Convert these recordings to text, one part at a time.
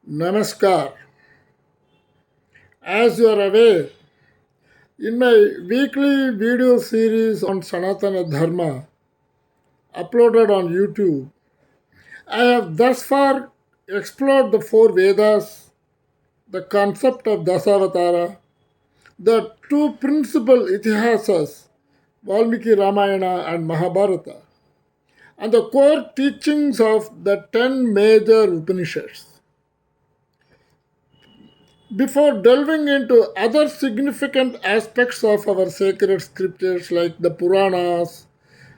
Namaskar. As you are aware, in my weekly video series on Sanatana Dharma uploaded on YouTube, I have thus far explored the four Vedas, the concept of Dasavatara, the two principal Itihasas, Valmiki Ramayana and Mahabharata, and the core teachings of the 10 major Upanishads. Before delving into other significant aspects of our sacred scriptures like the Puranas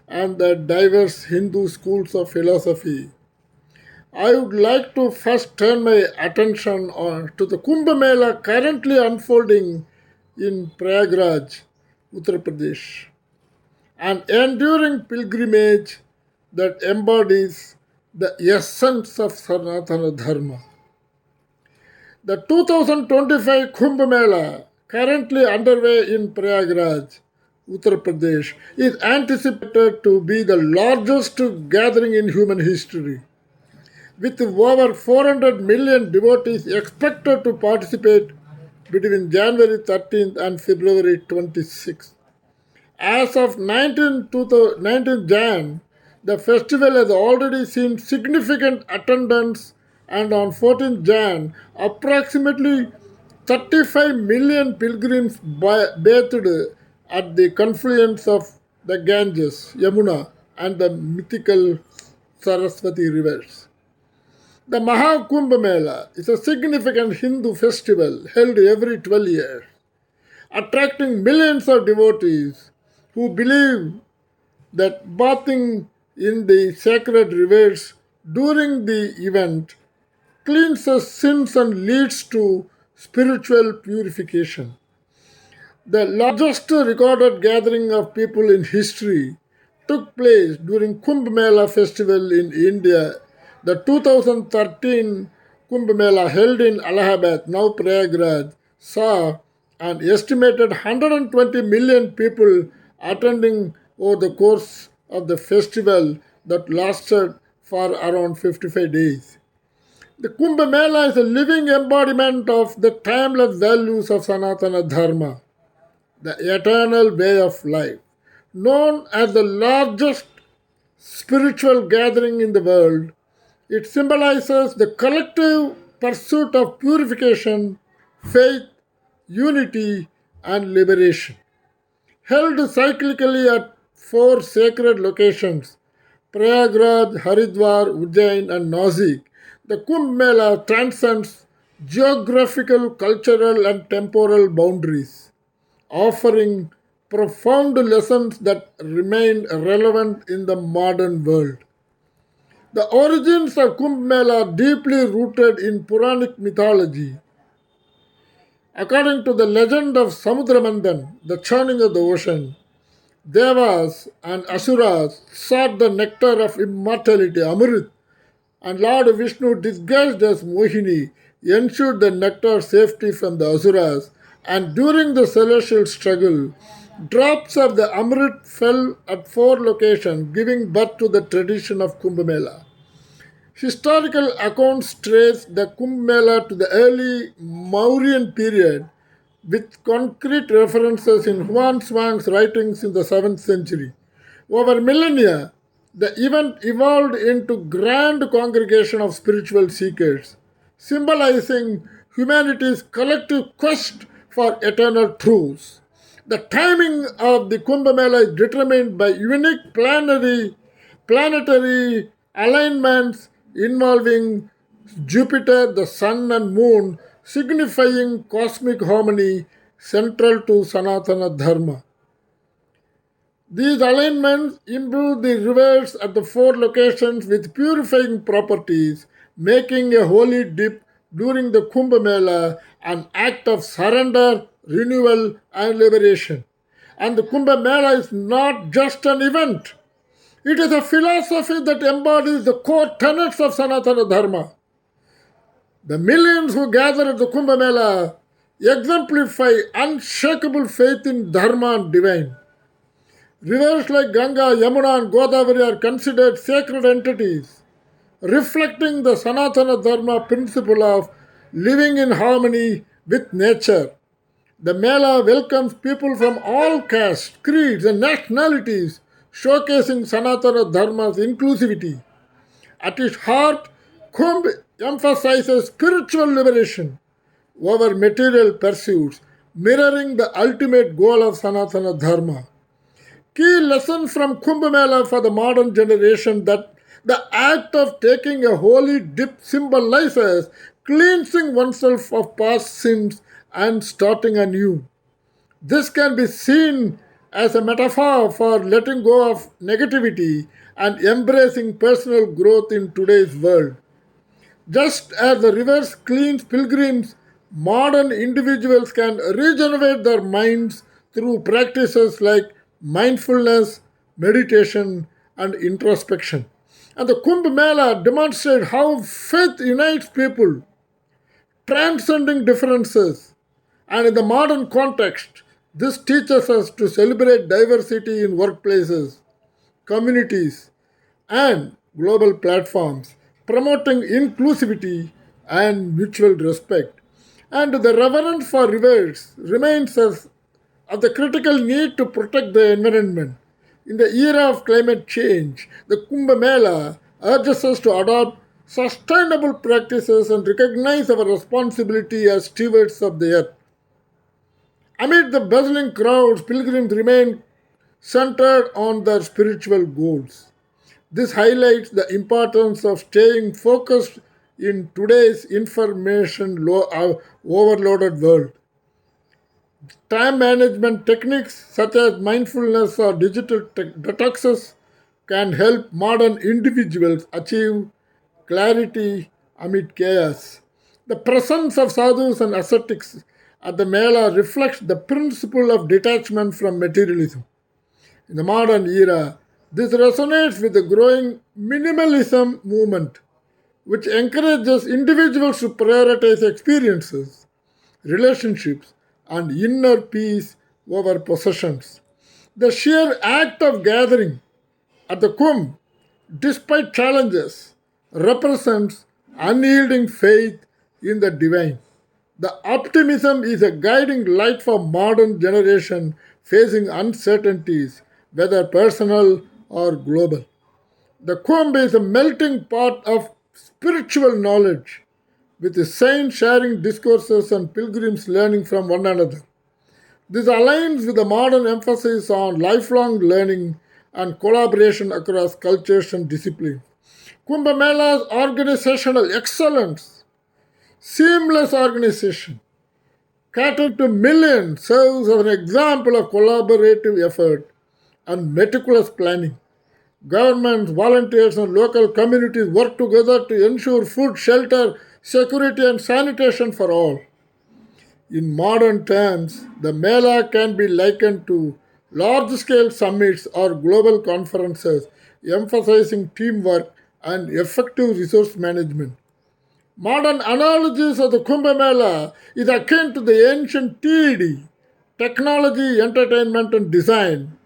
and the diverse Hindu schools of philosophy, I would like to first turn my attention to the kumbhmela currently unfolding in Prayagraj, Uttar Pradesh, an enduring pilgrimage that embodies the essence of Sanatana Dharma. The 2025 Kumbh Mela, currently underway in Prayagraj, Uttar Pradesh, is anticipated to be the largest gathering in human history, with over 400 million devotees expected to participate between January 13th and February 26th. As of 19 Jan, the festival has already seen significant attendance, and on 14 Jan, approximately 35 million pilgrims bathed at the confluence of the Ganges, Yamuna, and the mythical Saraswati rivers. The Mahakumbh Mela is a significant Hindu festival held every 12 years, attracting millions of devotees who believe that bathing in the sacred rivers during the event cleanses sins and leads to spiritual purification. The largest recorded gathering of people in history took place during Kumbh Mela festival in India. The 2013 Kumbh Mela held in Allahabad, now Prayagraj, saw an estimated 120 million people attending over the course of the festival that lasted for around 55 days. The Kumbh Mela is a living embodiment of the timeless values of Sanatana Dharma, the eternal way of life. Known as the largest spiritual gathering in the world, it symbolizes the collective pursuit of purification, faith, unity, and liberation. Held cyclically at four sacred locations Prayagraj, Haridwar, Ujjain, and Nasik, the Kumbh Mela transcends geographical, cultural, and temporal boundaries, offering profound lessons that remain relevant in the modern world. The origins of Kumbh Mela are deeply rooted in Puranic mythology. According to the legend of Samudramanthan, the churning of the ocean, Devas and Asuras sought the nectar of immortality, Amrit, and Lord Vishnu, disguised as Mohini, ensured the nectar safety from the Asuras, and during the celestial struggle, drops of the Amrit fell at four locations, giving birth to the tradition of Kumbh Mela. Historical accounts trace the Kumbh Mela to the early Mauryan period, with concrete references in Huan Swang's writings in the 7th century. Over millennia, the event evolved into grand congregation of spiritual seekers, symbolizing humanity's collective quest for eternal truths. The timing of the Kumbh Mela is determined by unique planetary alignments involving Jupiter, the Sun, and Moon, signifying cosmic harmony central to Sanatana Dharma. These alignments imbue the rivers at the four locations with purifying properties, making a holy dip during the Kumbh Mela an act of surrender, renewal, and liberation. And the Kumbh Mela is not just an event, it is a philosophy that embodies the core tenets of Sanatana Dharma. The millions who gather at the Kumbh Mela exemplify unshakable faith in Dharma and divine. Rivers like Ganga, Yamuna, and Godavari are considered sacred entities, reflecting the Sanatana Dharma principle of living in harmony with nature. The Mela welcomes people from all castes, creeds, and nationalities, showcasing Sanatana Dharma's inclusivity. At its heart, Kumbh emphasizes spiritual liberation over material pursuits, mirroring the ultimate goal of Sanatana Dharma. Key lesson from Kumbh Mela for the modern generation that the act of taking a holy dip symbolizes cleansing oneself of past sins and starting anew. This can be seen as a metaphor for letting go of negativity and embracing personal growth in today's world. Just as the rivers cleanse pilgrims, modern individuals can regenerate their minds through practices like mindfulness, meditation, and introspection. And the Kumbh Mela demonstrates how faith unites people, transcending differences. And in the modern context, this teaches us to celebrate diversity in workplaces, communities, and global platforms, promoting inclusivity and mutual respect. And the reverence for rivers remains as of the critical need to protect the environment. In the era of climate change, the Kumbh Mela urges us to adopt sustainable practices and recognize our responsibility as stewards of the earth. Amid the bustling crowds, pilgrims remain centered on their spiritual goals. This highlights the importance of staying focused in today's overloaded world. Time management techniques such as mindfulness or digital detoxes can help modern individuals achieve clarity amid chaos. The presence of sadhus and ascetics at the Mela reflects the principle of detachment from materialism. In the modern era, this resonates with the growing minimalism movement, which encourages individuals to prioritize experiences, relationships, and inner peace over possessions. The sheer act of gathering at the Kumbh, despite challenges, represents unyielding faith in the divine. The optimism is a guiding light for modern generation facing uncertainties, whether personal or global. The Kumbh is a melting pot of spiritual knowledge, with the saints sharing discourses and pilgrims learning from one another. This aligns with the modern emphasis on lifelong learning and collaboration across cultures and disciplines. Kumbh Mela's organizational excellence, seamless organization, catered to millions, serves as an example of collaborative effort and meticulous planning. Governments, volunteers, and local communities work together to ensure food, shelter, security, and sanitation for all. In modern terms, the Mela can be likened to large scale summits or global conferences emphasizing teamwork and effective resource management. Modern analogies of the Kumbh Mela is akin to the ancient TED, technology, entertainment, and design,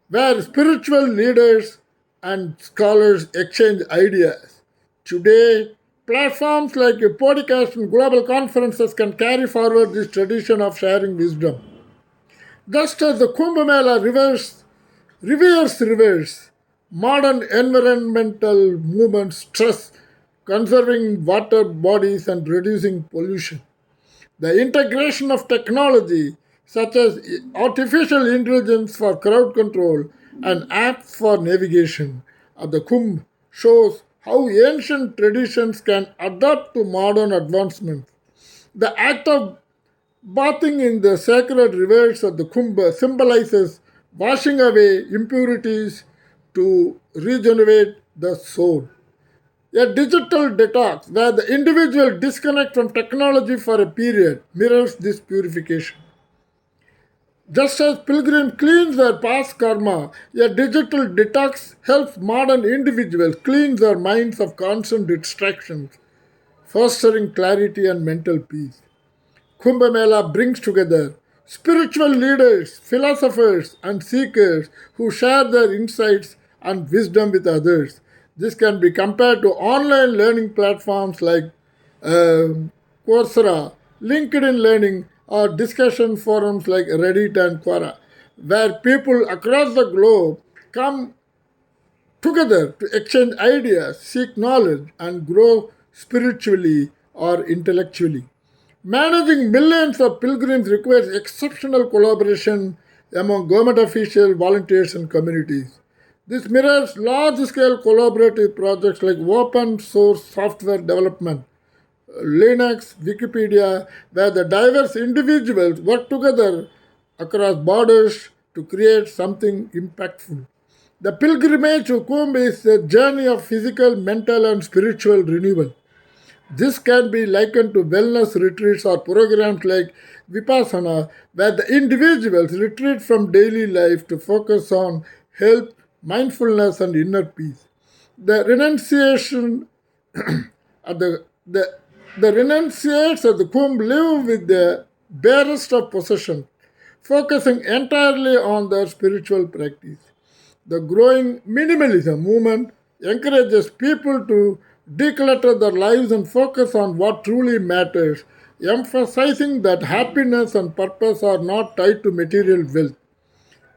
where spiritual leaders and scholars exchange ideas. Today, platforms like a podcast and global conferences can carry forward this tradition of sharing wisdom. Just as the Kumbh Mela reveres rivers, modern environmental movements stress conserving water bodies and reducing pollution. The integration of technology, such as artificial intelligence for crowd control and apps for navigation, at the Kumbh shows how ancient traditions can adapt to modern advancements. The act of bathing in the sacred rivers of the Kumbh symbolizes washing away impurities to regenerate the soul. A digital detox where the individual disconnect from technology for a period mirrors this purification. Just as pilgrims cleanse their past karma, a digital detox helps modern individuals cleanse their minds of constant distractions, fostering clarity and mental peace. Kumbh Mela brings together spiritual leaders, philosophers, and seekers who share their insights and wisdom with others. This can be compared to online learning platforms like uh, Coursera, LinkedIn Learning, or discussion forums like Reddit and Quora, where people across the globe come together to exchange ideas, seek knowledge, and grow spiritually or intellectually. Managing millions of pilgrims requires exceptional collaboration among government officials, volunteers, and communities. This mirrors large scale collaborative projects like open source software development, Linux, Wikipedia, where the diverse individuals work together across borders to create something impactful. The pilgrimage to Kumbh is a journey of physical, mental, and spiritual renewal. This can be likened to wellness retreats or programs like Vipassana, where the individuals retreat from daily life to focus on health, mindfulness, and inner peace. The renunciation at the renunciates at the Kumbh live with the barest of possession, focusing entirely on their spiritual practice. The growing minimalism movement encourages people to declutter their lives and focus on what truly matters, emphasizing that happiness and purpose are not tied to material wealth.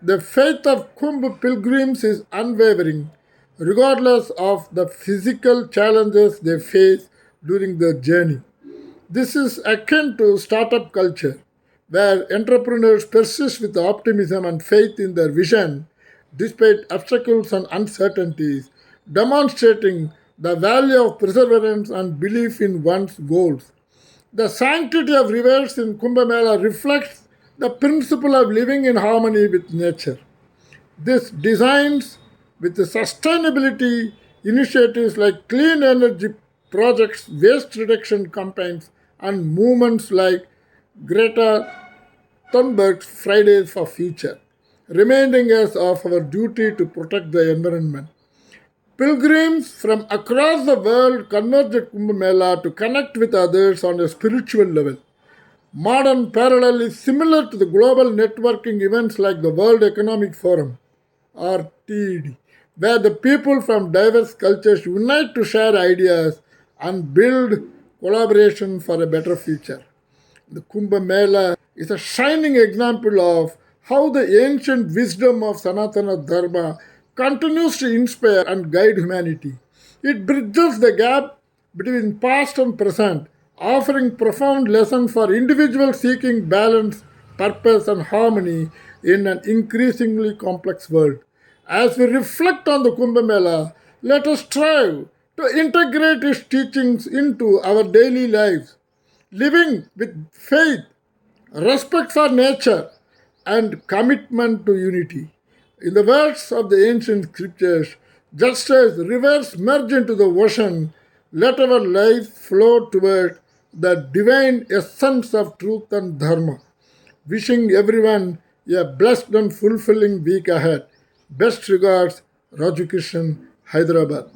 The faith of Kumbh pilgrims is unwavering, regardless of the physical challenges they face during their journey. This is akin to startup culture, where entrepreneurs persist with optimism and faith in their vision despite obstacles and uncertainties, demonstrating the value of perseverance and belief in one's goals. The sanctity of rivers in Kumbh reflects the principle of living in harmony with nature. This designs with the sustainability initiatives like clean energy projects, waste reduction campaigns, and movements like Greta Thunberg's Fridays for Future, reminding us of our duty to protect the environment. Pilgrims from across the world converge at Kumbh Mela to connect with others on a spiritual level. Modern parallel is similar to the global networking events like the World Economic Forum or TED, where the people from diverse cultures unite to share ideas and build collaboration for a better future. The Kumbh Mela is a shining example of how the ancient wisdom of Sanatana Dharma continues to inspire and guide humanity. It bridges the gap between past and present, offering profound lessons for individuals seeking balance, purpose, and harmony in an increasingly complex world. As we reflect on the Kumbh Mela, let us strive to integrate its teachings into our daily lives, living with faith, respect for nature, and commitment to unity. In the words of the ancient scriptures, just as rivers merge into the ocean, let our life flow toward the divine essence of truth and dharma. Wishing everyone a blessed and fulfilling week ahead. Best regards, Raju Kishan, Hyderabad.